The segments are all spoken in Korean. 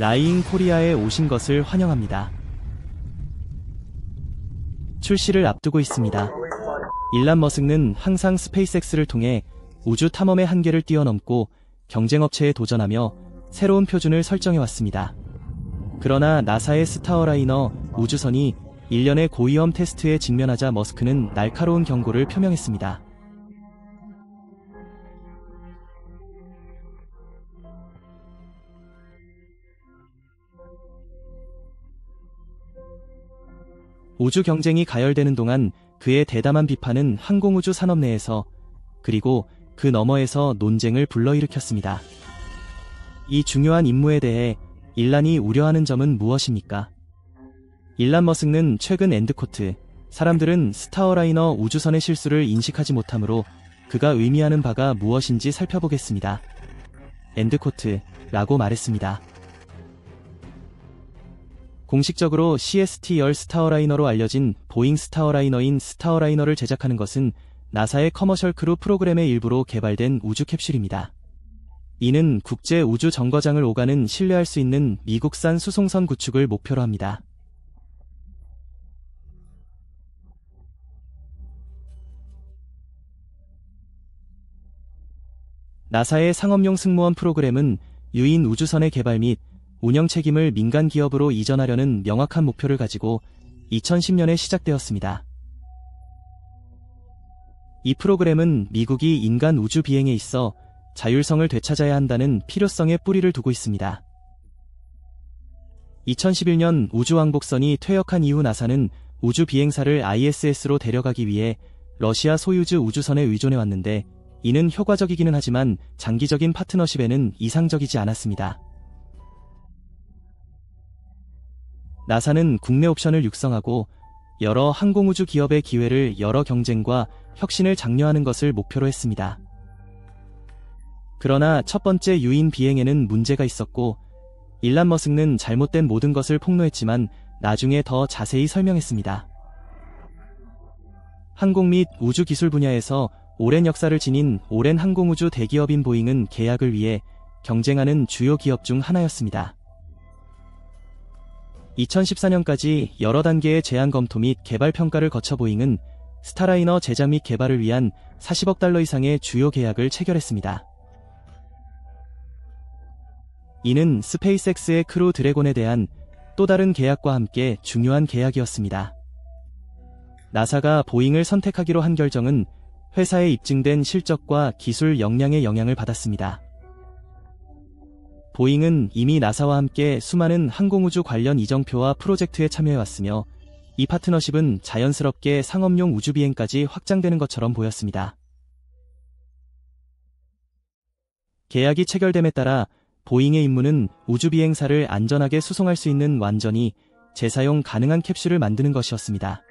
라이잉 코리아에 오신 것을 환영합니다. 출시를 앞두고 있습니다. 일란 머스크는 항상 스페이스X를 통해 우주 탐험의 한계를 뛰어넘고 경쟁업체에 도전하며 새로운 표준을 설정해왔습니다. 그러나 나사의 스타어라이너 우주선이 1년의 고위험 테스트에 직면하자 머스크는 날카로운 경고를 표명했습니다. 우주 경쟁이 가열되는 동안 그의 대담한 비판은 항공우주 산업 내에서 그리고 그 너머에서 논쟁을 불러일으켰습니다. 이 중요한 임무에 대해 일란이 우려하는 점은 무엇입니까? 일란 머스크는 최근 엔드코트, 사람들은 스타어라이너 우주선의 실수를 인식하지 못하므로 그가 의미하는 바가 무엇인지 살펴보겠습니다. 엔드코트 라고 말했습니다. 공식적으로 CST-10 스타어라이너로 알려진 보잉 스타어라이너인 스타어라이너를 제작하는 것은 나사의 커머셜 크루 프로그램의 일부로 개발된 우주 캡슐입니다. 이는 국제 우주 정거장을 오가는 신뢰할 수 있는 미국산 수송선 구축을 목표로 합니다. 나사의 상업용 승무원 프로그램은 유인 우주선의 개발 및 운영 책임을 민간 기업으로 이전하려는 명확한 목표를 가지고 2010년에 시작되었습니다. 이 프로그램은 미국이 인간 우주 비행에 있어 자율성을 되찾아야 한다는 필요성에 뿌리를 두고 있습니다. 2011년 우주왕복선이 퇴역한 이후 나사는 우주 비행사를 ISS로 데려가기 위해 러시아 소유즈 우주선에 의존해왔는데 이는 효과적이기는 하지만 장기적인 파트너십에는 이상적이지 않았습니다. 나사는 국내 옵션을 육성하고 여러 항공우주 기업의 기회를 열어 경쟁과 혁신을 장려하는 것을 목표로 했습니다. 그러나 첫 번째 유인 비행에는 문제가 있었고 일란 머스크는 잘못된 모든 것을 폭로했지만 나중에 더 자세히 설명했습니다. 항공 및 우주 기술 분야에서 오랜 역사를 지닌 오랜 항공우주 대기업인 보잉은 계약을 위해 경쟁하는 주요 기업 중 하나였습니다. 2014년까지 여러 단계의 제안 검토 및 개발 평가를 거쳐 보잉은 스타라이너 제작 및 개발을 위한 40억 달러 이상의 주요 계약을 체결했습니다. 이는 스페이스X의 크루 드래곤에 대한 또 다른 계약과 함께 중요한 계약이었습니다. 나사가 보잉을 선택하기로 한 결정은 회사에 입증된 실적과 기술 역량의 영향을 받았습니다. 보잉은 이미 나사와 함께 수많은 항공우주 관련 이정표와 프로젝트에 참여해왔으며 이 파트너십은 자연스럽게 상업용 우주비행까지 확장되는 것처럼 보였습니다. 계약이 체결됨에 따라 보잉의 임무는 우주비행사를 안전하게 수송할 수 있는 완전히 재사용 가능한 캡슐을 만드는 것이었습니다.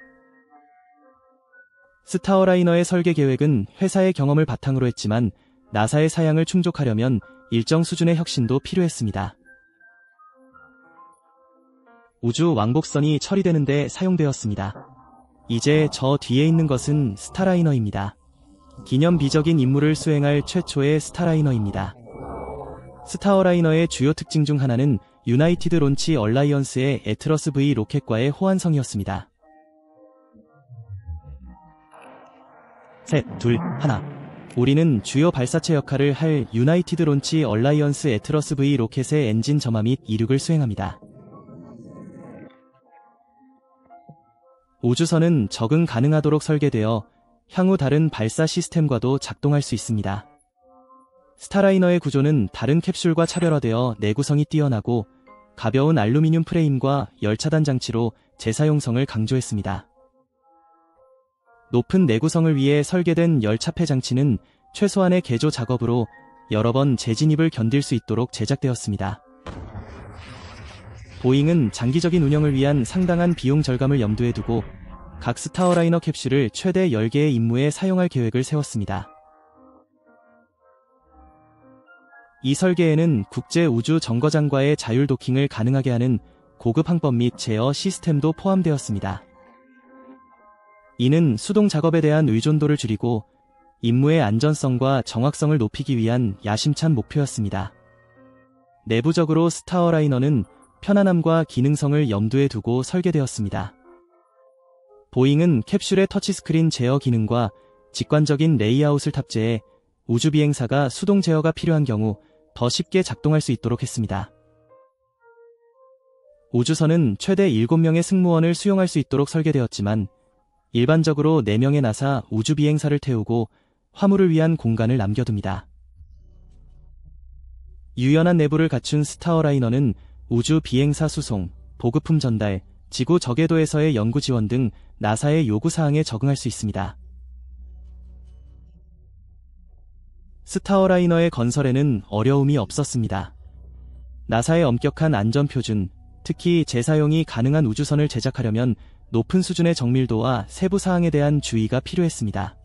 스타어라이너의 설계 계획은 회사의 경험을 바탕으로 했지만 나사의 사양을 충족하려면 일정 수준의 혁신도 필요했습니다. 우주 왕복선이 처리되는 데 사용되었습니다. 이제 저 뒤에 있는 것은 스타라이너입니다. 기념비적인 임무를 수행할 최초의 스타라이너입니다. 스타어라이너의 주요 특징 중 하나는 유나이티드 론치 얼라이언스의 애트러스 V 로켓과의 호환성이었습니다. 셋, 둘, 하나. 우리는 주요 발사체 역할을 할 유나이티드 론치 얼라이언스 애트러스 V 로켓의 엔진 점화 및 이륙을 수행합니다. 우주선은 적응 가능하도록 설계되어 향후 다른 발사 시스템과도 작동할 수 있습니다. 스타라이너의 구조는 다른 캡슐과 차별화되어 내구성이 뛰어나고 가벼운 알루미늄 프레임과 열차단 장치로 재사용성을 강조했습니다. 높은 내구성을 위해 설계된 열차폐 장치는 최소한의 개조 작업으로 여러 번 재진입을 견딜 수 있도록 제작되었습니다. 보잉은 장기적인 운영을 위한 상당한 비용 절감을 염두에 두고 각 스타어라이너 캡슐을 최대 10개의 임무에 사용할 계획을 세웠습니다. 이 설계에는 국제 우주 정거장과의 자율 도킹을 가능하게 하는 고급 항법 및 제어 시스템도 포함되었습니다. 이는 수동 작업에 대한 의존도를 줄이고 임무의 안전성과 정확성을 높이기 위한 야심찬 목표였습니다. 내부적으로 스타어라이너는 편안함과 기능성을 염두에 두고 설계되었습니다. 보잉은 캡슐의 터치스크린 제어 기능과 직관적인 레이아웃을 탑재해 우주비행사가 수동 제어가 필요한 경우 더 쉽게 작동할 수 있도록 했습니다. 우주선은 최대 7명의 승무원을 수용할 수 있도록 설계되었지만 일반적으로 4명의 나사 우주비행사를 태우고 화물을 위한 공간을 남겨둡니다. 유연한 내부를 갖춘 스타어라이너는 우주비행사 수송, 보급품 전달, 지구 저궤도에서의 연구 지원 등 나사의 요구사항에 적응할 수 있습니다. 스타어라이너의 건설에는 어려움이 없었습니다. 나사의 엄격한 안전표준, 특히 재사용이 가능한 우주선을 제작하려면 높은 수준의 정밀도와 세부 사항에 대한 주의가 필요했습니다.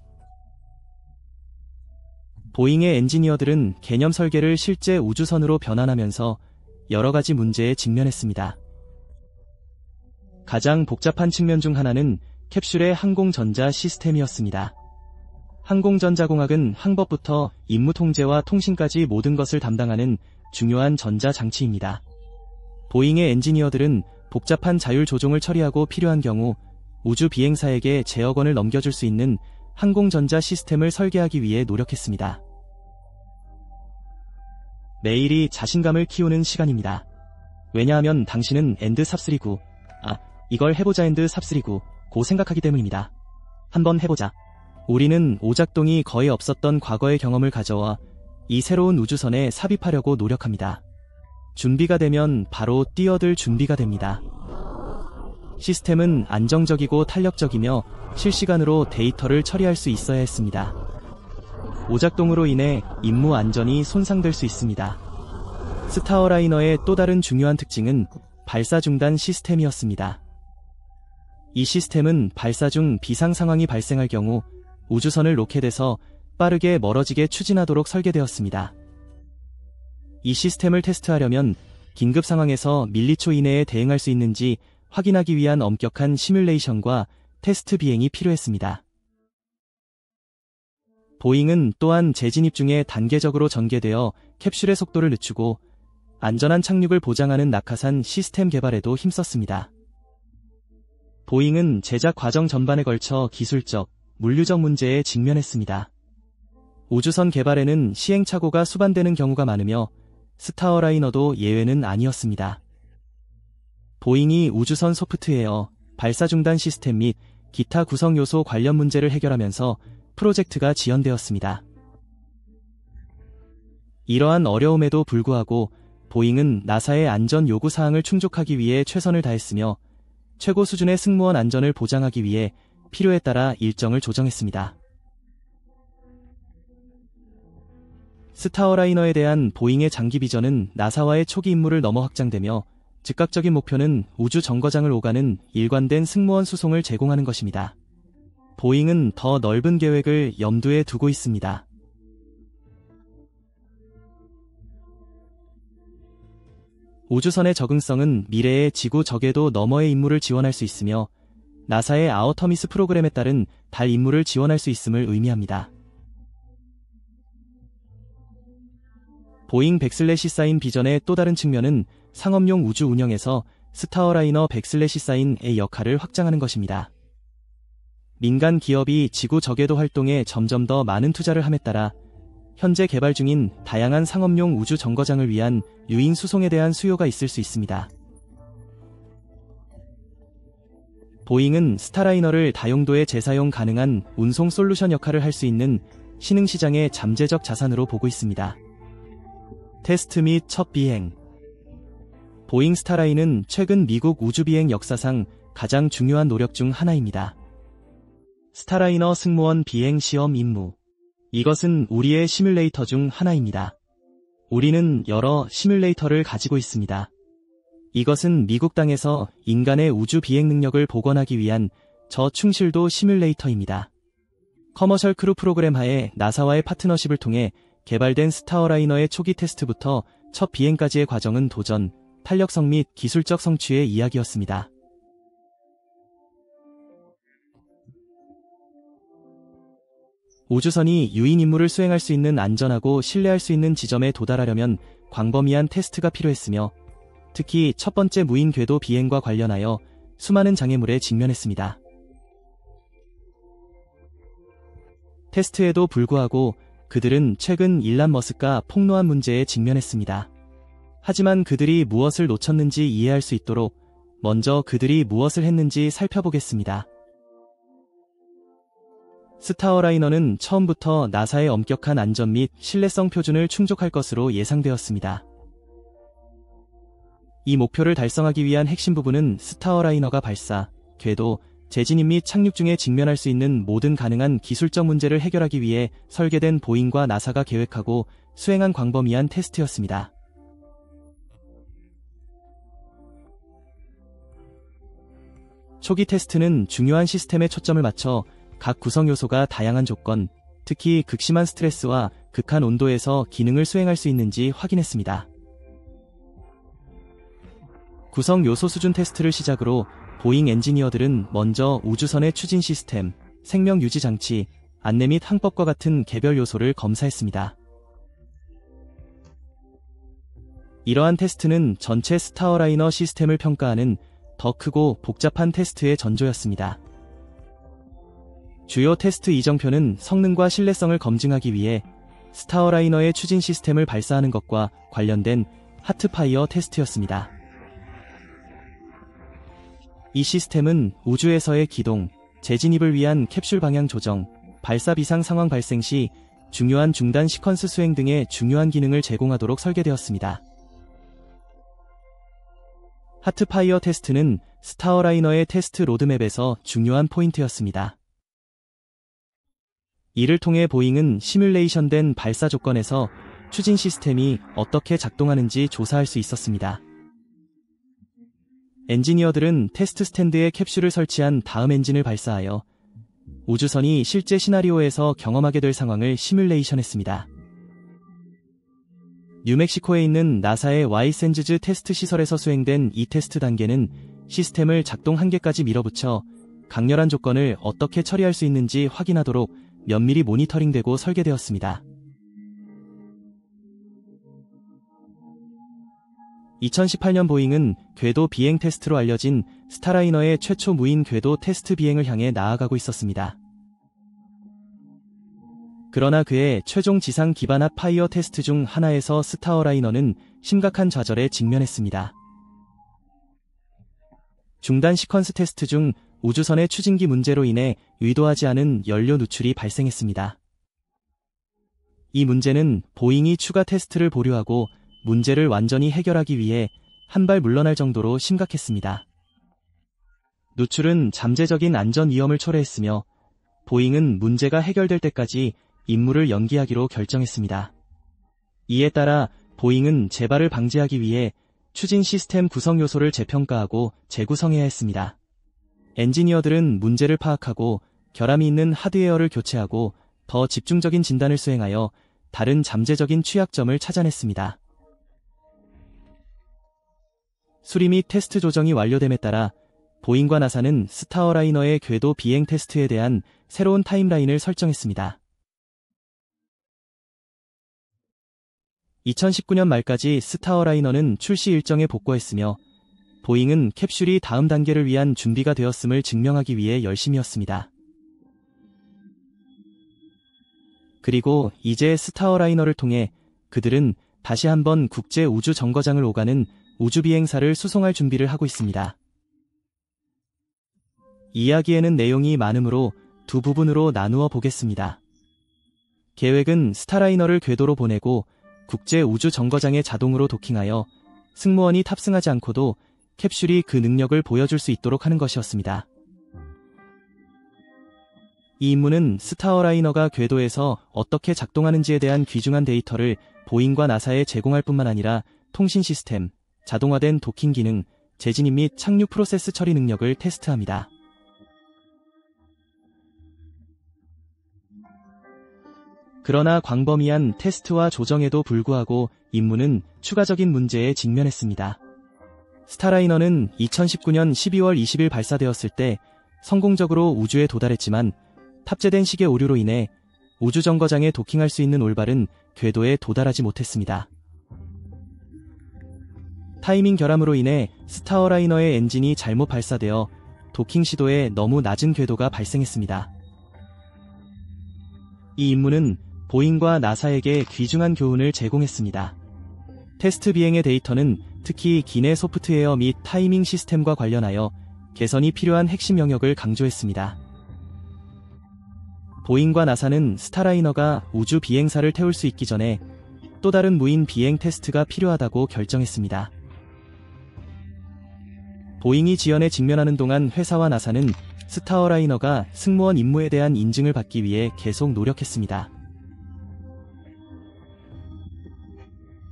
보잉의 엔지니어들은 개념 설계를 실제 우주선으로 변환하면서 여러 가지 문제에 직면했습니다. 가장 복잡한 측면 중 하나는 캡슐의 항공전자 시스템이었습니다. 항공전자공학은 항법부터 임무 통제와 통신까지 모든 것을 담당하는 중요한 전자장치입니다. 보잉의 엔지니어들은 복잡한 자율 조종을 처리하고 필요한 경우 우주 비행사에게 제어권을 넘겨줄 수 있는 항공전자 시스템을 설계하기 위해 노력했습니다. 매일이 자신감을 키우는 시간입니다. 왜냐하면 당신은 엔드 삽3구, 이걸 해보자 엔드 삽3구 고 생각하기 때문입니다. 한번 해보자. 우리는 오작동이 거의 없었던 과거의 경험을 가져와 이 새로운 우주선에 삽입하려고 노력합니다. 준비가 되면 바로 뛰어들 준비가 됩니다. 시스템은 안정적이고 탄력적이며 실시간으로 데이터를 처리할 수 있어야 했습니다. 오작동으로 인해 임무 안전이 손상될 수 있습니다. 스타어라이너의 또 다른 중요한 특징은 발사 중단 시스템이었습니다. 이 시스템은 발사 중 비상 상황이 발생할 경우 우주선을 로켓에서 빠르게 멀어지게 추진하도록 설계되었습니다. 이 시스템을 테스트하려면 긴급 상황에서 밀리초 이내에 대응할 수 있는지 확인하기 위한 엄격한 시뮬레이션과 테스트 비행이 필요했습니다. 보잉은 또한 재진입 중에 단계적으로 전개되어 캡슐의 속도를 늦추고 안전한 착륙을 보장하는 낙하산 시스템 개발에도 힘썼습니다. 보잉은 제작 과정 전반에 걸쳐 기술적, 물류적 문제에 직면했습니다. 우주선 개발에는 시행착오가 수반되는 경우가 많으며 스타어라이너도 예외는 아니었습니다. 보잉이 우주선 소프트웨어, 발사 중단 시스템 및 기타 구성 요소 관련 문제를 해결하면서 프로젝트가 지연되었습니다. 이러한 어려움에도 불구하고 보잉은 나사의 안전 요구 사항을 충족하기 위해 최선을 다했으며 최고 수준의 승무원 안전을 보장하기 위해 필요에 따라 일정을 조정했습니다. 스타어라이너에 대한 보잉의 장기 비전은 나사와의 초기 임무를 넘어 확장되며 즉각적인 목표는 우주 정거장을 오가는 일관된 승무원 수송을 제공하는 것입니다. 보잉은 더 넓은 계획을 염두에 두고 있습니다. 우주선의 적응성은 미래의 지구 저궤도 너머의 임무를 지원할 수 있으며 나사의 아어터미스 프로그램에 따른 달 임무를 지원할 수 있음을 의미합니다. 보잉 백슬래시9 비전의 또 다른 측면은 상업용 우주 운영에서 스타어라이너 백슬래시9의 역할을 확장하는 것입니다. 민간 기업이 지구 저궤도 활동에 점점 더 많은 투자를 함에 따라 현재 개발 중인 다양한 상업용 우주 정거장을 위한 유인 수송에 대한 수요가 있을 수 있습니다. 보잉은 스타라이너를 다용도에 재사용 가능한 운송 솔루션 역할을 할 수 있는 신흥시장의 잠재적 자산으로 보고 있습니다. 테스트 및 첫 비행. 보잉 스타라인은 최근 미국 우주비행 역사상 가장 중요한 노력 중 하나입니다. 스타라이너 승무원 비행 시험 임무. 이것은 우리의 시뮬레이터 중 하나입니다. 우리는 여러 시뮬레이터를 가지고 있습니다. 이것은 미국 땅에서 인간의 우주 비행 능력을 복원하기 위한 저충실도 시뮬레이터입니다. 커머셜 크루 프로그램 하에 나사와의 파트너십을 통해 개발된 스타어라이너의 초기 테스트부터 첫 비행까지의 과정은 도전, 탄력성 및 기술적 성취의 이야기였습니다. 우주선이 유인 임무를 수행할 수 있는 안전하고 신뢰할 수 있는 지점에 도달하려면 광범위한 테스트가 필요했으며 특히 첫 번째 무인 궤도 비행과 관련하여 수많은 장애물에 직면했습니다. 테스트에도 불구하고 그들은 최근 일란 머스크가 폭로한 문제에 직면했습니다. 하지만 그들이 무엇을 놓쳤는지 이해할 수 있도록 먼저 그들이 무엇을 했는지 살펴보겠습니다. 스타어라이너는 처음부터 나사의 엄격한 안전 및 신뢰성 표준을 충족할 것으로 예상되었습니다. 이 목표를 달성하기 위한 핵심 부분은 스타어라이너가 발사, 궤도, 재진입 및 착륙 중에 직면할 수 있는 모든 가능한 기술적 문제를 해결하기 위해 설계된 보잉과 나사가 계획하고 수행한 광범위한 테스트였습니다. 초기 테스트는 중요한 시스템에 초점을 맞춰 각 구성 요소가 다양한 조건, 특히 극심한 스트레스와 극한 온도에서 기능을 수행할 수 있는지 확인했습니다. 구성 요소 수준 테스트를 시작으로 보잉 엔지니어들은 먼저 우주선의 추진 시스템, 생명 유지 장치, 안내 및 항법과 같은 개별 요소를 검사했습니다. 이러한 테스트는 전체 스타어라이너 시스템을 평가하는 더 크고 복잡한 테스트의 전조였습니다. 주요 테스트 이정표는 성능과 신뢰성을 검증하기 위해 스타어라이너의 추진 시스템을 발사하는 것과 관련된 하트파이어 테스트였습니다. 이 시스템은 우주에서의 기동, 재진입을 위한 캡슐 방향 조정, 발사 비상 상황 발생 시 중요한 중단 시퀀스 수행 등의 중요한 기능을 제공하도록 설계되었습니다. 하트파이어 테스트는 스타어라이너의 테스트 로드맵에서 중요한 포인트였습니다. 이를 통해 보잉은 시뮬레이션된 발사 조건에서 추진 시스템이 어떻게 작동하는지 조사할 수 있었습니다. 엔지니어들은 테스트 스탠드에 캡슐을 설치한 다음 엔진을 발사하여 우주선이 실제 시나리오에서 경험하게 될 상황을 시뮬레이션했습니다. 뉴멕시코에 있는 나사의 와이센즈즈 테스트 시설에서 수행된 이 테스트 단계는 시스템을 작동 한계까지 밀어붙여 강렬한 조건을 어떻게 처리할 수 있는지 확인하도록 면밀히 모니터링되고 설계되었습니다. 2018년 보잉은 궤도 비행 테스트로 알려진 스타라이너의 최초 무인 궤도 테스트 비행을 향해 나아가고 있었습니다. 그러나 그의 최종 지상 기반 핫파이어 테스트 중 하나에서 스타어라이너는 심각한 좌절에 직면했습니다. 중단 시퀀스 테스트 중 우주선의 추진기 문제로 인해 의도하지 않은 연료 누출이 발생했습니다. 이 문제는 보잉이 추가 테스트를 보류하고 문제를 완전히 해결하기 위해 한 발 물러날 정도로 심각했습니다. 누출은 잠재적인 안전 위험을 초래했으며 보잉은 문제가 해결될 때까지 임무를 연기하기로 결정했습니다. 이에 따라 보잉은 재발을 방지하기 위해 추진 시스템 구성 요소를 재평가하고 재구성해야 했습니다. 엔지니어들은 문제를 파악하고 결함이 있는 하드웨어를 교체하고 더 집중적인 진단을 수행하여 다른 잠재적인 취약점을 찾아냈습니다. 수리 및 테스트 조정이 완료됨에 따라 보잉과 나사는 스타어라이너의 궤도 비행 테스트에 대한 새로운 타임라인을 설정했습니다. 2019년 말까지 스타어라이너는 출시 일정에 복구했으며 보잉은 캡슐이 다음 단계를 위한 준비가 되었음을 증명하기 위해 열심이었습니다. 그리고 이제 스타어라이너를 통해 그들은 다시 한번 국제 우주 정거장을 오가는 우주 비행사를 수송할 준비를 하고 있습니다. 이야기에는 내용이 많으므로 두 부분으로 나누어 보겠습니다. 계획은 스타라이너를 궤도로 보내고 국제 우주 정거장에 자동으로 도킹하여 승무원이 탑승하지 않고도 캡슐이 그 능력을 보여줄 수 있도록 하는 것이었습니다. 이 임무는 스타어라이너가 궤도에서 어떻게 작동하는지에 대한 귀중한 데이터를 보잉과 나사에 제공할 뿐만 아니라 통신 시스템, 자동화된 도킹 기능, 재진입 및 착륙 프로세스 처리 능력을 테스트합니다. 그러나 광범위한 테스트와 조정에도 불구하고 임무는 추가적인 문제에 직면했습니다. 스타라이너는 2019년 12월 20일 발사되었을 때 성공적으로 우주에 도달했지만 탑재된 시계 오류로 인해 우주 정거장에 도킹할 수 있는 올바른 궤도에 도달하지 못했습니다. 타이밍 결함으로 인해 스타어라이너의 엔진이 잘못 발사되어 도킹 시도에 너무 낮은 궤도가 발생했습니다. 이 임무는 보잉과 나사에게 귀중한 교훈을 제공했습니다. 테스트 비행의 데이터는 특히 기내 소프트웨어 및 타이밍 시스템과 관련하여 개선이 필요한 핵심 영역을 강조했습니다. 보잉과 나사는 스타라이너가 우주 비행사를 태울 수 있기 전에 또 다른 무인 비행 테스트가 필요하다고 결정했습니다. 보잉이 지연에 직면하는 동안 회사와 나사는 스타어라이너가 승무원 임무에 대한 인증을 받기 위해 계속 노력했습니다.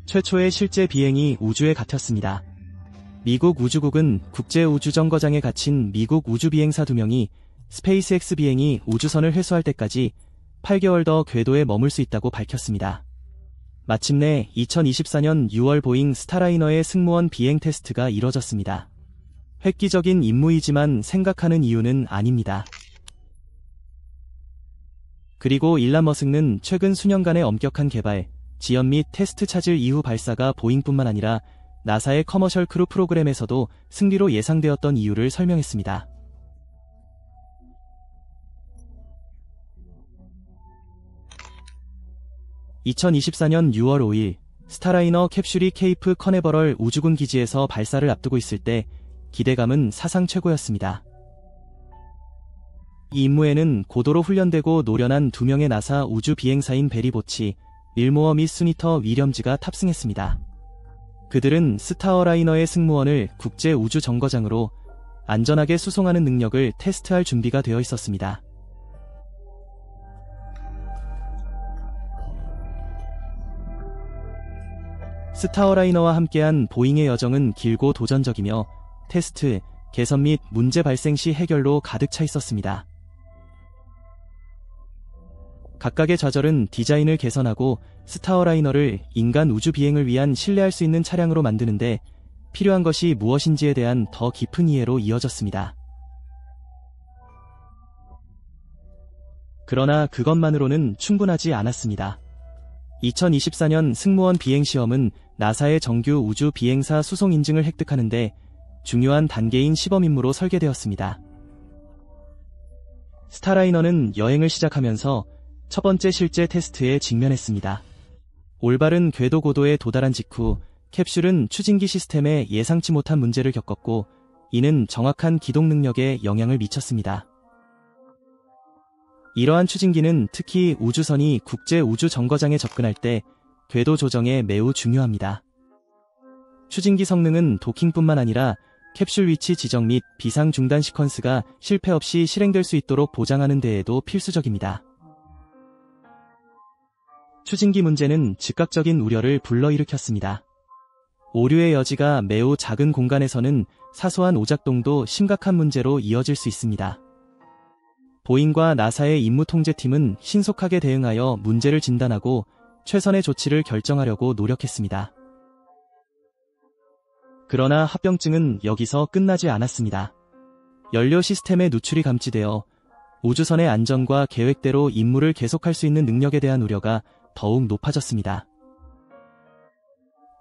최초의 실제 비행이 우주에 갇혔습니다. 미국 우주국은 국제우주정거장에 갇힌 미국 우주비행사 2명이 스페이스X 비행이 우주선을 회수할 때까지 8개월 더 궤도에 머물 수 있다고 밝혔습니다. 마침내 2024년 6월 보잉 스타라이너의 승무원 비행 테스트가 이뤄졌습니다. 획기적인 임무이지만 생각하는 이유는 아닙니다. 그리고 일론 머스크는 최근 수년간의 엄격한 개발, 지연 및 테스트 차질 이후 발사가 보잉뿐만 아니라 나사의 커머셜 크루 프로그램에서도 승리로 예상되었던 이유를 설명했습니다. (2024년 6월 5일) 스타라이너 캡슐이 케이프 커네버럴 우주군 기지에서 발사를 앞두고 있을 때 기대감은 사상 최고였습니다. 이 임무에는 고도로 훈련되고 노련한 2명의 나사 우주 비행사인 베리 보치, 윌모어 및 수니터 위렴즈가 탑승했습니다. 그들은 스타어라이너의 승무원을 국제 우주 정거장으로 안전하게 수송하는 능력을 테스트할 준비가 되어 있었습니다. 스타어라이너와 함께한 보잉의 여정은 길고 도전적이며 테스트, 개선 및 문제 발생 시 해결로 가득 차 있었습니다. 각각의 좌절은 디자인을 개선하고 스타어라이너를 인간 우주 비행을 위한 신뢰할 수 있는 차량으로 만드는데 필요한 것이 무엇인지에 대한 더 깊은 이해로 이어졌습니다. 그러나 그것만으로는 충분하지 않았습니다. 2024년 승무원 비행 시험은 나사의 정규 우주 비행사 수송 인증을 획득하는데 중요한 단계인 시범 임무로 설계되었습니다. 스타라이너는 여행을 시작하면서 첫 번째 실제 테스트에 직면했습니다. 올바른 궤도 고도에 도달한 직후 캡슐은 추진기 시스템에 예상치 못한 문제를 겪었고 이는 정확한 기동 능력에 영향을 미쳤습니다. 이러한 추진기는 특히 우주선이 국제 우주 정거장에 접근할 때 궤도 조정에 매우 중요합니다. 추진기 성능은 도킹뿐만 아니라 캡슐 위치 지정 및 비상 중단 시퀀스가 실패 없이 실행될 수 있도록 보장하는 데에도 필수적입니다. 추진기 문제는 즉각적인 우려를 불러일으켰습니다. 오류의 여지가 매우 작은 공간에서는 사소한 오작동도 심각한 문제로 이어질 수 있습니다. 보잉과 나사의 임무통제팀은 신속하게 대응하여 문제를 진단하고 최선의 조치를 결정하려고 노력했습니다. 그러나 합병증은 여기서 끝나지 않았습니다. 연료 시스템의 누출이 감지되어 우주선의 안전과 계획대로 임무를 계속할 수 있는 능력에 대한 우려가 더욱 높아졌습니다.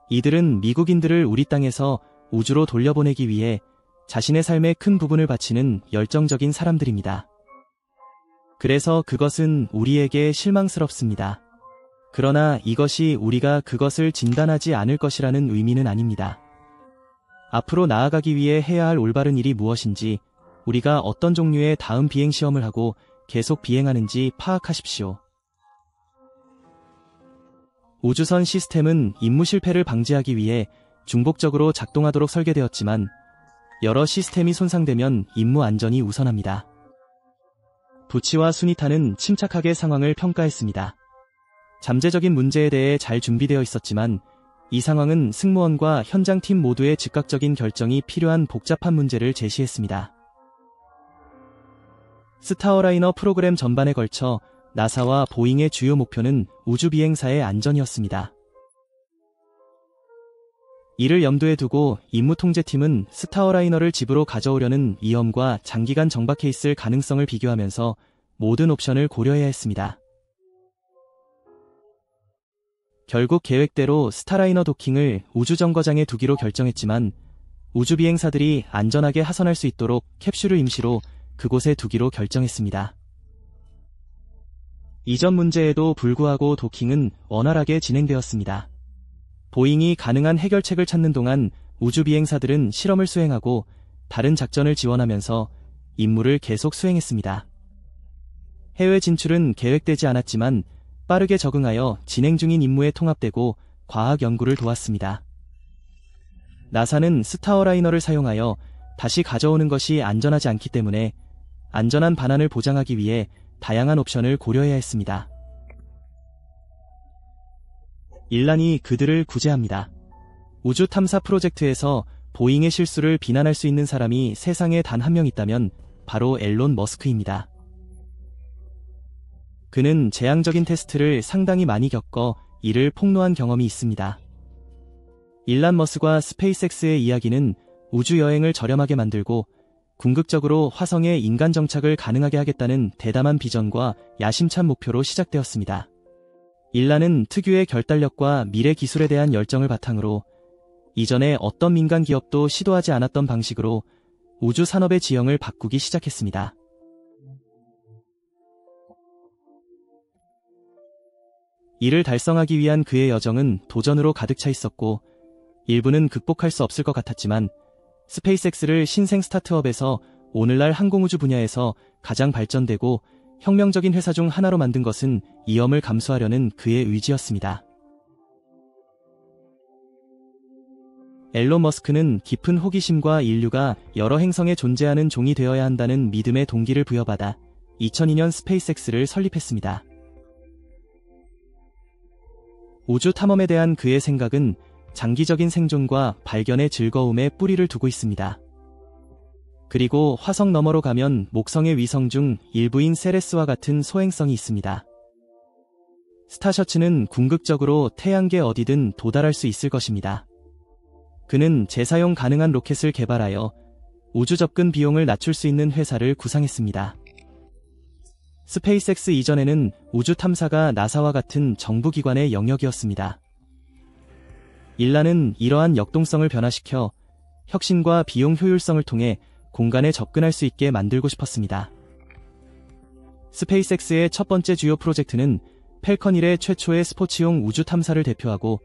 이들은 미국인들을 우리 땅에서 우주로 돌려보내기 위해 자신의 삶의 큰 부분을 바치는 열정적인 사람들입니다. 그래서 그것은 우리에게 실망스럽습니다. 그러나 이것이 우리가 그것을 진단하지 않을 것이라는 의미는 아닙니다. 앞으로 나아가기 위해 해야 할 올바른 일이 무엇인지, 우리가 어떤 종류의 다음 비행 시험을 하고 계속 비행하는지 파악하십시오. 우주선 시스템은 임무 실패를 방지하기 위해 중복적으로 작동하도록 설계되었지만 여러 시스템이 손상되면 임무 안전이 우선합니다. 부치와 수니타는 침착하게 상황을 평가했습니다. 잠재적인 문제에 대해 잘 준비되어 있었지만 이 상황은 승무원과 현장팀 모두의 즉각적인 결정이 필요한 복잡한 문제를 제시했습니다. 스타어라이너 프로그램 전반에 걸쳐 나사와 보잉의 주요 목표는 우주비행사의 안전이었습니다. 이를 염두에 두고 임무통제팀은 스타어라이너를 집으로 가져오려는 위험과 장기간 정박해 있을 가능성을 비교하면서 모든 옵션을 고려해야 했습니다. 결국 계획대로 스타라이너 도킹을 우주정거장에 두기로 결정했지만 우주비행사들이 안전하게 하선할 수 있도록 캡슐을 임시로 그곳에 두기로 결정했습니다. 이전 문제에도 불구하고 도킹은 원활하게 진행되었습니다. 보잉이 가능한 해결책을 찾는 동안 우주비행사들은 실험을 수행하고 다른 작전을 지원하면서 임무를 계속 수행했습니다. 해외 진출은 계획되지 않았지만 빠르게 적응하여 진행 중인 임무에 통합되고 과학 연구를 도왔습니다. 나사는 스타어라이너를 사용하여 다시 가져오는 것이 안전하지 않기 때문에 안전한 반환을 보장하기 위해 다양한 옵션을 고려해야 했습니다. 일란이 그들을 구제합니다. 우주 탐사 프로젝트에서 보잉의 실수를 비난할 수 있는 사람이 세상에 단 한 명 있다면 바로 앨런 머스크입니다. 그는 재앙적인 테스트를 상당히 많이 겪어 이를 폭로한 경험이 있습니다. 일란 머스크와 스페이스X의 이야기는 우주 여행을 저렴하게 만들고 궁극적으로 화성에 인간 정착을 가능하게 하겠다는 대담한 비전과 야심찬 목표로 시작되었습니다. 일란은 특유의 결단력과 미래 기술에 대한 열정을 바탕으로 이전에 어떤 민간 기업도 시도하지 않았던 방식으로 우주 산업의 지형을 바꾸기 시작했습니다. 이를 달성하기 위한 그의 여정은 도전으로 가득 차 있었고 일부는 극복할 수 없을 것 같았지만 스페이스X를 신생 스타트업에서 오늘날 항공우주 분야에서 가장 발전되고 혁명적인 회사 중 하나로 만든 것은 위험을 감수하려는 그의 의지였습니다. 앨런 머스크는 깊은 호기심과 인류가 여러 행성에 존재하는 종이 되어야 한다는 믿음의 동기를 부여받아 2002년 스페이스X를 설립했습니다. 우주 탐험에 대한 그의 생각은 장기적인 생존과 발견의 즐거움에 뿌리를 두고 있습니다. 그리고 화성 너머로 가면 목성의 위성 중 일부인 세레스와 같은 소행성이 있습니다. 스타셔츠는 궁극적으로 태양계 어디든 도달할 수 있을 것입니다. 그는 재사용 가능한 로켓을 개발하여 우주 접근 비용을 낮출 수 있는 회사를 구상했습니다. 스페이스X 이전에는 우주 탐사가 나사와 같은 정부기관의 영역이었습니다. 일란은 이러한 역동성을 변화시켜 혁신과 비용 효율성을 통해 공간에 접근할 수 있게 만들고 싶었습니다. 스페이스X의 첫 번째 주요 프로젝트는 펠컨 1의 최초의 스포츠용 우주 탐사를 대표하고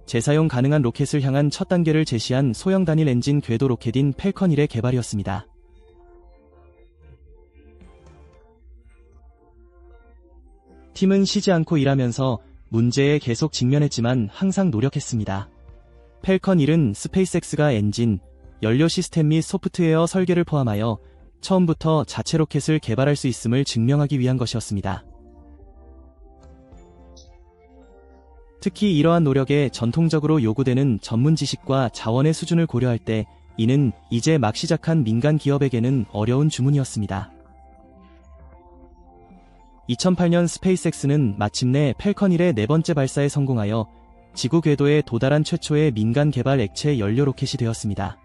재사용 가능한 로켓을 향한 첫 단계를 제시한 소형 단일 엔진 궤도 로켓인 펠컨 1의 개발이었습니다. 팀은 쉬지 않고 일하면서 문제에 계속 직면했지만 항상 노력했습니다. 펠컨 1은 스페이스X가 엔진, 연료 시스템 및 소프트웨어 설계를 포함하여 처음부터 자체 로켓을 개발할 수 있음을 증명하기 위한 것이었습니다. 특히 이러한 노력에 전통적으로 요구되는 전문 지식과 자원의 수준을 고려할 때 이는 이제 막 시작한 민간 기업에게는 어려운 주문이었습니다. 2008년 스페이스X는 마침내 펠컨 1의 네 번째 발사에 성공하여 지구 궤도에 도달한 최초의 민간 개발 액체 연료 로켓이 되었습니다.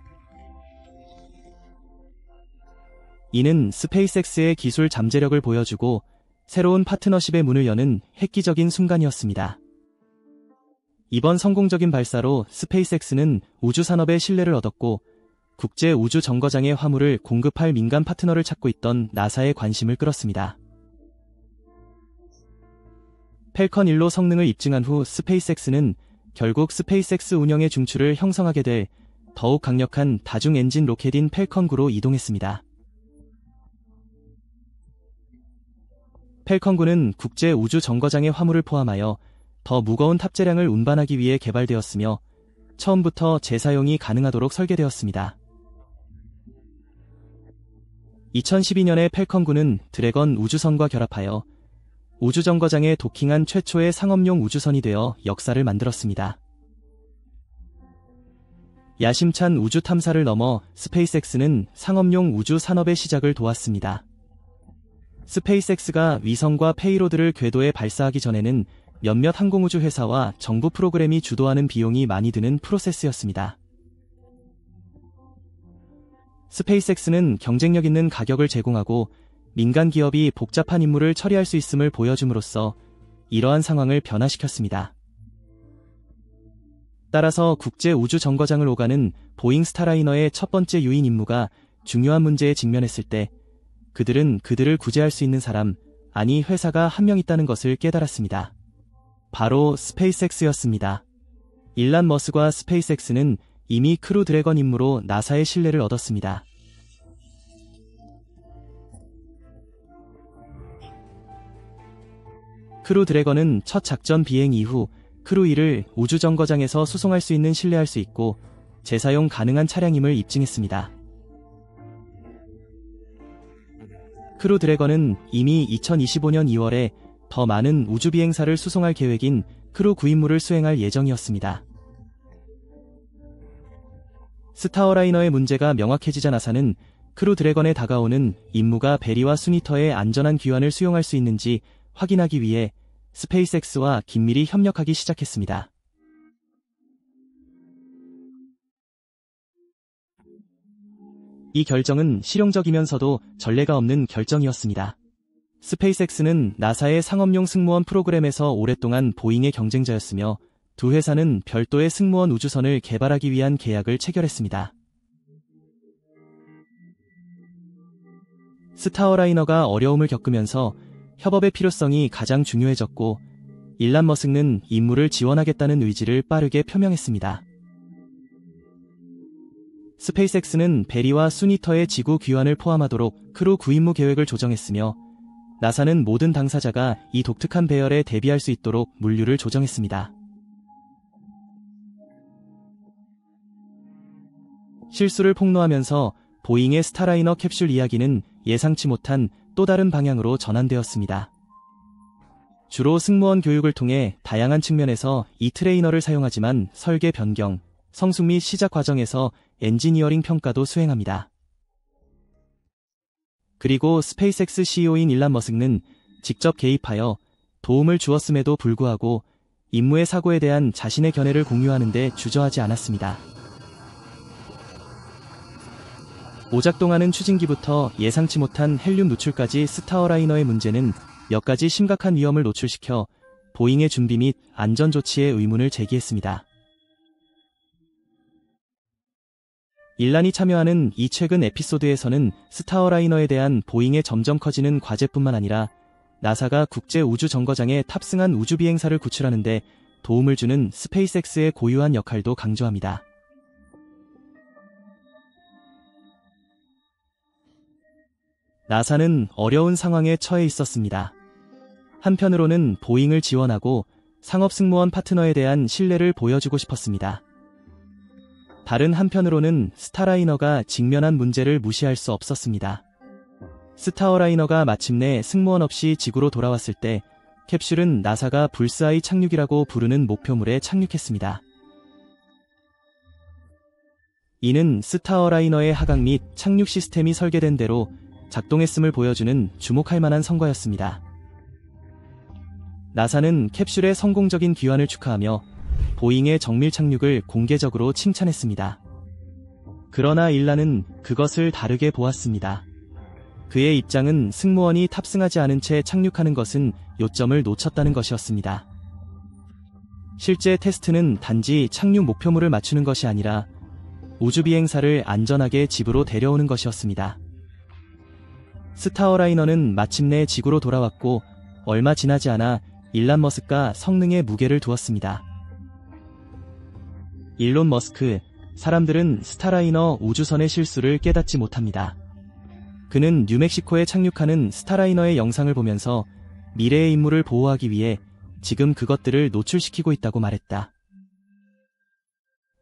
이는 스페이스X의 기술 잠재력을 보여주고 새로운 파트너십의 문을 여는 획기적인 순간이었습니다. 이번 성공적인 발사로 스페이스X는 우주 산업의 신뢰를 얻었고 국제 우주 정거장의 화물을 공급할 민간 파트너를 찾고 있던 나사의 관심을 끌었습니다. 펠컨 1로 성능을 입증한 후 스페이스X는 결국 스페이스X 운영의 중추를 형성하게 될 더욱 강력한 다중 엔진 로켓인 펠컨 9로 이동했습니다. 펠컨 9는 국제 우주 정거장의 화물을 포함하여 더 무거운 탑재량을 운반하기 위해 개발되었으며 처음부터 재사용이 가능하도록 설계되었습니다. 2012년에 펠컨 9는 드래건 우주선과 결합하여 우주정거장에 도킹한 최초의 상업용 우주선이 되어 역사를 만들었습니다. 야심찬 우주 탐사를 넘어 스페이스X는 상업용 우주 산업의 시작을 도왔습니다. 스페이스X가 위성과 페이로드를 궤도에 발사하기 전에는 몇몇 항공우주 회사와 정부 프로그램이 주도하는 비용이 많이 드는 프로세스였습니다. 스페이스X는 경쟁력 있는 가격을 제공하고 민간 기업이 복잡한 임무를 처리할 수 있음을 보여줌으로써 이러한 상황을 변화시켰습니다. 따라서 국제 우주 정거장을 오가는 보잉 스타라이너의 첫 번째 유인 임무가 중요한 문제에 직면했을 때 그들은 그들을 구제할 수 있는 사람, 아니 회사가 한 명 있다는 것을 깨달았습니다. 바로 스페이스X였습니다. 일란 머스크와 스페이스X는 이미 크루 드래건 임무로 나사의 신뢰를 얻었습니다. 크루 드래건은 첫 작전 비행 이후 크루 1을 우주정거장에서 수송할 수 있는 신뢰할 수 있고 재사용 가능한 차량임을 입증했습니다. 크루 드래건은 이미 2025년 2월에 더 많은 우주비행사를 수송할 계획인 크루 9임무를 수행할 예정이었습니다. 스타어라이너의 문제가 명확해지자 나사는 크루 드래건에 다가오는 임무가 베리와 수니터의 안전한 귀환을 수용할 수 있는지 확인하기 위해 스페이스X와 긴밀히 협력하기 시작했습니다. 이 결정은 실용적이면서도 전례가 없는 결정이었습니다. 스페이스X는 나사의 상업용 승무원 프로그램에서 오랫동안 보잉의 경쟁자였으며 두 회사는 별도의 승무원 우주선을 개발하기 위한 계약을 체결했습니다. 스타어라이너가 어려움을 겪으면서 협업의 필요성이 가장 중요해졌고 일란 머스크는 임무를 지원하겠다는 의지를 빠르게 표명했습니다. 스페이스X는 베리와 수니터의 지구 귀환을 포함하도록 크루 9임무 계획을 조정했으며 나사는 모든 당사자가 이 독특한 배열에 대비할 수 있도록 물류를 조정했습니다. 실수를 폭로하면서 보잉의 스타라이너 캡슐 이야기는 예상치 못한 또 다른 방향으로 전환되었습니다. 주로 승무원 교육을 통해 다양한 측면에서 이 트레이너를 사용하지만 설계 변경, 성숙 및 시작 과정에서 엔지니어링 평가도 수행합니다. 그리고 스페이스X CEO인 일란 머스크는 직접 개입하여 도움을 주었음에도 불구하고 임무의 사고에 대한 자신의 견해를 공유하는 데 주저하지 않았습니다. 오작동하는 추진기부터 예상치 못한 헬륨 누출까지 스타어라이너의 문제는 몇 가지 심각한 위험을 노출시켜 보잉의 준비 및 안전 조치에 의문을 제기했습니다. 일란이 참여하는 이 최근 에피소드에서는 스타어라이너에 대한 보잉의 점점 커지는 과제뿐만 아니라 나사가 국제 우주 정거장에 탑승한 우주비행사를 구출하는 데 도움을 주는 스페이스X의 고유한 역할도 강조합니다. 나사는 어려운 상황에 처해 있었습니다. 한편으로는 보잉을 지원하고 상업 승무원 파트너에 대한 신뢰를 보여주고 싶었습니다. 다른 한편으로는 스타라이너가 직면한 문제를 무시할 수 없었습니다. 스타어라이너가 마침내 승무원 없이 지구로 돌아왔을 때 캡슐은 나사가 불스아이 착륙이라고 부르는 목표물에 착륙했습니다. 이는 스타어라이너의 하강 및 착륙 시스템이 설계된 대로 작동했음을 보여주는 주목할 만한 성과였습니다. 나사는 캡슐의 성공적인 귀환을 축하하며 보잉의 정밀 착륙을 공개적으로 칭찬했습니다. 그러나 일란은 그것을 다르게 보았습니다. 그의 입장은 승무원이 탑승하지 않은 채 착륙하는 것은 요점을 놓쳤다는 것이었습니다. 실제 테스트는 단지 착륙 목표물을 맞추는 것이 아니라 우주비행사를 안전하게 집으로 데려오는 것이었습니다. 스타어라이너는 마침내 지구로 돌아왔고 얼마 지나지 않아 일란 머스크가 성능에 무게를 두었습니다. 일론 머스크, 사람들은 스타라이너 우주선의 실수를 깨닫지 못합니다. 그는 뉴멕시코에 착륙하는 스타라이너의 영상을 보면서 미래의 임무를 보호하기 위해 지금 그것들을 노출시키고 있다고 말했다.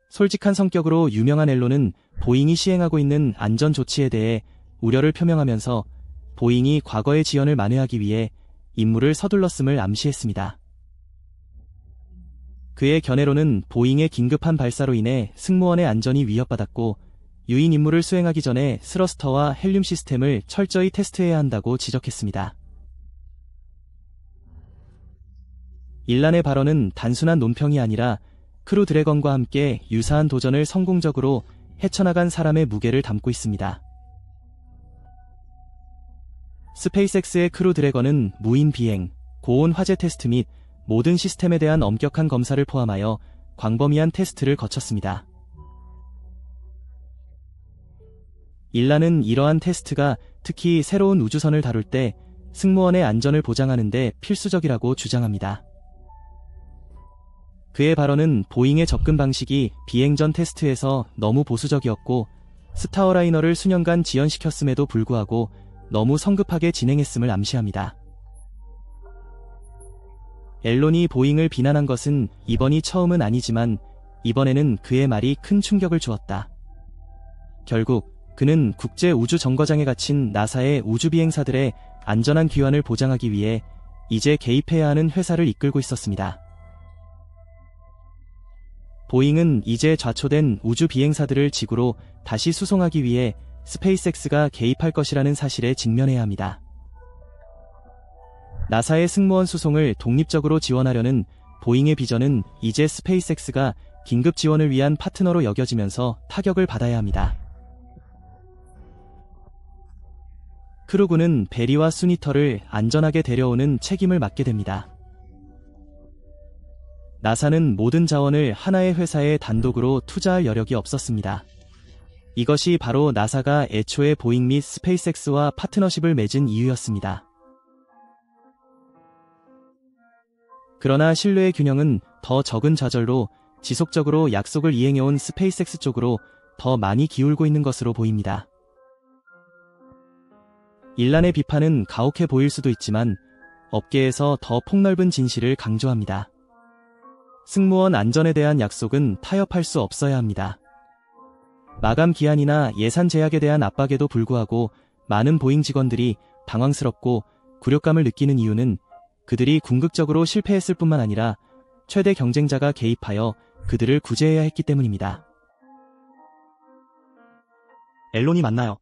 솔직한 성격으로 유명한 앨런은 보잉이 시행하고 있는 안전 조치에 대해 우려를 표명하면서 보잉이 과거의 지연을 만회하기 위해 임무를 서둘렀음을 암시했습니다. 그의 견해로는 보잉의 긴급한 발사로 인해 승무원의 안전이 위협받았고 유인 임무를 수행하기 전에 스러스터와 헬륨 시스템을 철저히 테스트해야 한다고 지적했습니다. 일란의 발언은 단순한 논평이 아니라 크루 드래건과 함께 유사한 도전을 성공적으로 헤쳐나간 사람의 무게를 담고 있습니다. 스페이스X의 크루 드래건은 무인 비행, 고온 화재 테스트 및 모든 시스템에 대한 엄격한 검사를 포함하여 광범위한 테스트를 거쳤습니다. 일라는 이러한 테스트가 특히 새로운 우주선을 다룰 때 승무원의 안전을 보장하는 데 필수적이라고 주장합니다. 그의 발언은 보잉의 접근 방식이 비행 전 테스트에서 너무 보수적이었고 스타어라이너를 수년간 지연시켰음에도 불구하고 너무 성급하게 진행했음을 암시합니다. 앨론이 보잉을 비난한 것은 이번이 처음은 아니지만 이번에는 그의 말이 큰 충격을 주었다. 결국 그는 국제우주정거장에 갇힌 나사의 우주비행사들의 안전한 귀환을 보장하기 위해 이제 개입해야 하는 회사를 이끌고 있었습니다. 보잉은 이제 좌초된 우주비행사들을 지구로 다시 수송하기 위해 스페이스X가 개입할 것이라는 사실에 직면해야 합니다. 나사의 승무원 수송을 독립적으로 지원하려는 보잉의 비전은 이제 스페이스X가 긴급 지원을 위한 파트너로 여겨지면서 타격을 받아야 합니다. 크루군은 베리와 수니터를 안전하게 데려오는 책임을 맡게 됩니다. 나사는 모든 자원을 하나의 회사에 단독으로 투자할 여력이 없었습니다. 이것이 바로 나사가 애초에 보잉 및 스페이스X와 파트너십을 맺은 이유였습니다. 그러나 신뢰의 균형은 더 적은 좌절로 지속적으로 약속을 이행해온 스페이스X 쪽으로 더 많이 기울고 있는 것으로 보입니다. 일란의 비판은 가혹해 보일 수도 있지만 업계에서 더 폭넓은 진실을 강조합니다. 승무원 안전에 대한 약속은 타협할 수 없어야 합니다. 마감 기한이나 예산 제약에 대한 압박에도 불구하고 많은 보잉 직원들이 당황스럽고 굴욕감을 느끼는 이유는 그들이 궁극적으로 실패했을 뿐만 아니라 최대 경쟁자가 개입하여 그들을 구제해야 했기 때문입니다. 앨론이 맞나요?